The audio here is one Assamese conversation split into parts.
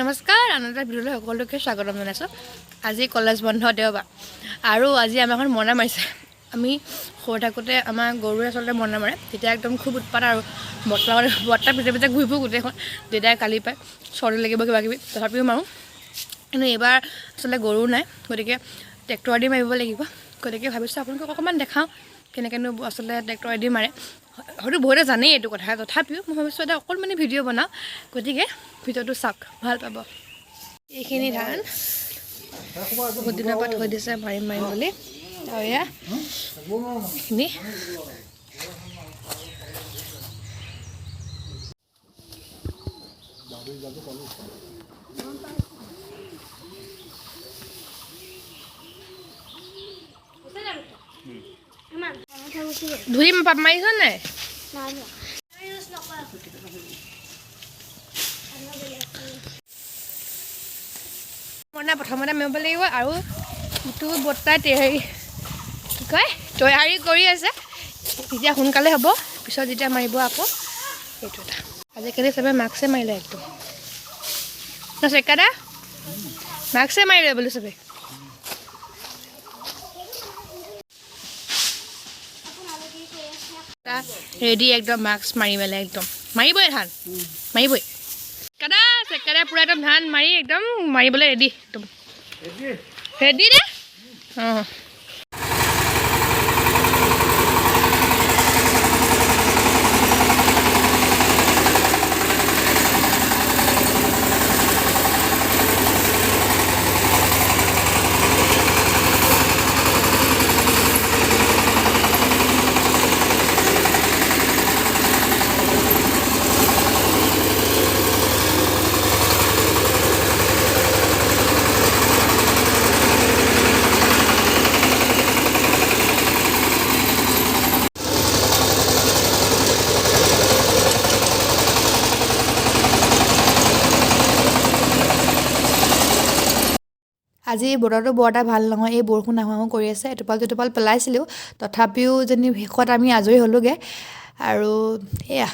নমস্কাৰ আনন্দৰ ভিডিঅ'লৈ সকলোকে স্বাগতম জনাইছোঁ। আজি কলেজ বন্ধ দেওবাৰ আৰু আজি আমাৰ এখন মৰণা মাৰিছে। আমি সৰু থাকোঁতে আমাৰ গৰুৱে আচলতে মৰণা মাৰে, তেতিয়া একদম খুব উৎপাত আৰু বৰ্তা পিছে পিছে ঘূৰি ফুৰোঁ গোটেইখন। দেউতাই কালি পায় চৰ্দি লাগিব কিবা কিবি, তথাপিও মাৰোঁ। কিন্তু এইবাৰ আচলতে গৰু নাই, গতিকে ট্ৰেক্টৰ দি মাৰিব লাগিব। গতিকে ভাবিছোঁ আপোনালোকক অকণমান দেখাওঁ কেনেকৈনো আচলতে ট্ৰেক্টৰ দি মাৰে। হয়তো বহুতে জানেই এইটো কথা, তথাপিও মই ভাবিছোঁ এটা অকণমানি ভিডিঅ' বনাওঁ, গতিকে ভিডিঅ'টো চাওক, ভাল পাব। এইখিনি ধান বহুত দিনৰ পৰা থৈ দিছে মাৰিম বুলি, আৰু এয়া এইখিনি ধুই মাৰিছ নাই? মৰণা প্ৰথমতে মাৰিব লাগিব, আৰু ইটো বৰ্তাই হেৰি কি কয় তৈয়াৰী কৰি আছে। তেতিয়া সোনকালে হ'ব, পিছত যেতিয়া মাৰিব আকৌ সেইটো এটা। আজিকালি চবে মাস্কে মাৰিলে একদম ন চেকাদা, মাস্কে মাৰিলে বোলো চবে। ৰেডি একদম মাস্ক মাৰি মেলে একদম মাৰিবই ধান মাৰিবই। কাদা চেকাদা পূৰা একদম ধান মাৰি একদম মাৰিবলৈ ৰেডি, একদম ৰেডি নে? অঁ আজি বতৰটো বৰ এটা ভাল নহয়, এই বৰষুণ আহোঁ আহোঁ কৰি আছে। এটোপাল দুটোপাল পেলাইছিলোঁ, তথাপিও যেনি শেষত আমি আজৰি হ'লোগৈ। আৰু এয়া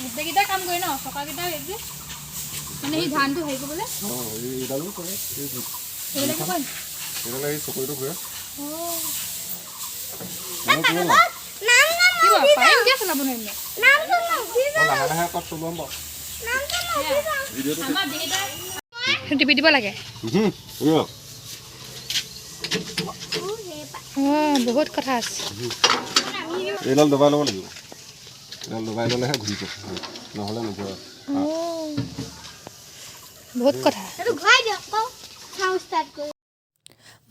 গোটেইকেইটা কাম কৰি ন চকাকেইটা মানে সেই ধানটো হেৰি কৰিবলৈ টিপি দিব লাগে। বহুত কথা আছে। এইডাল দবাই ল'ব লাগিব, এইডাল দবাই ল'লেহে ঘূৰিব, নহ'লে নঘূৰে। বহুত কথা।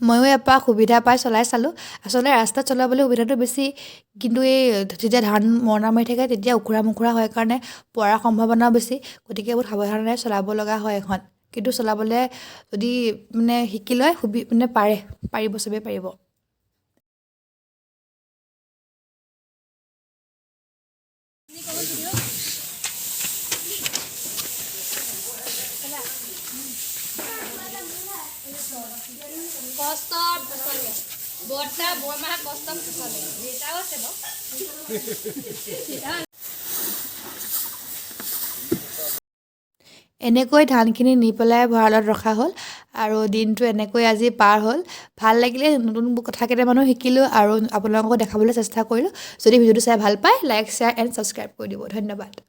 ময়ো এপাক সুবিধা পাই চলাই চালোঁ। আচলতে ৰাস্তাত চলাবলৈ সুবিধাটো বেছি, কিন্তু এই যেতিয়া ধান মৰণা মাৰি থাকে তেতিয়া উখুৰা মুখুৰা হয় কাৰণে পৰাৰ সম্ভাৱনাও বেছি। গতিকে বহুত সাৱধানেৰে চলাব লগা হয় এখন, কিন্তু চলাবলৈ যদি মানে শিকি লয় মানে পাৰিব, চবেই পাৰিব। এনেকৈ ধানখিনি নি পেলাই ভঁৰালত ৰখা হ'ল। আৰু দিনটো এনেকৈ আজি পাৰ হ'ল ভাল লাগিলে নতুন কথা কেইটামানো শিকিলোঁ আৰু আপোনালোকক দেখাবলৈ চেষ্টা কৰিলোঁ যদি ভিডিঅ'টো চাই ভাল পায় লাইক শ্বেয়াৰ এণ্ড ছাবস্ক্ৰাইব কৰি দিব ধন্যবাদ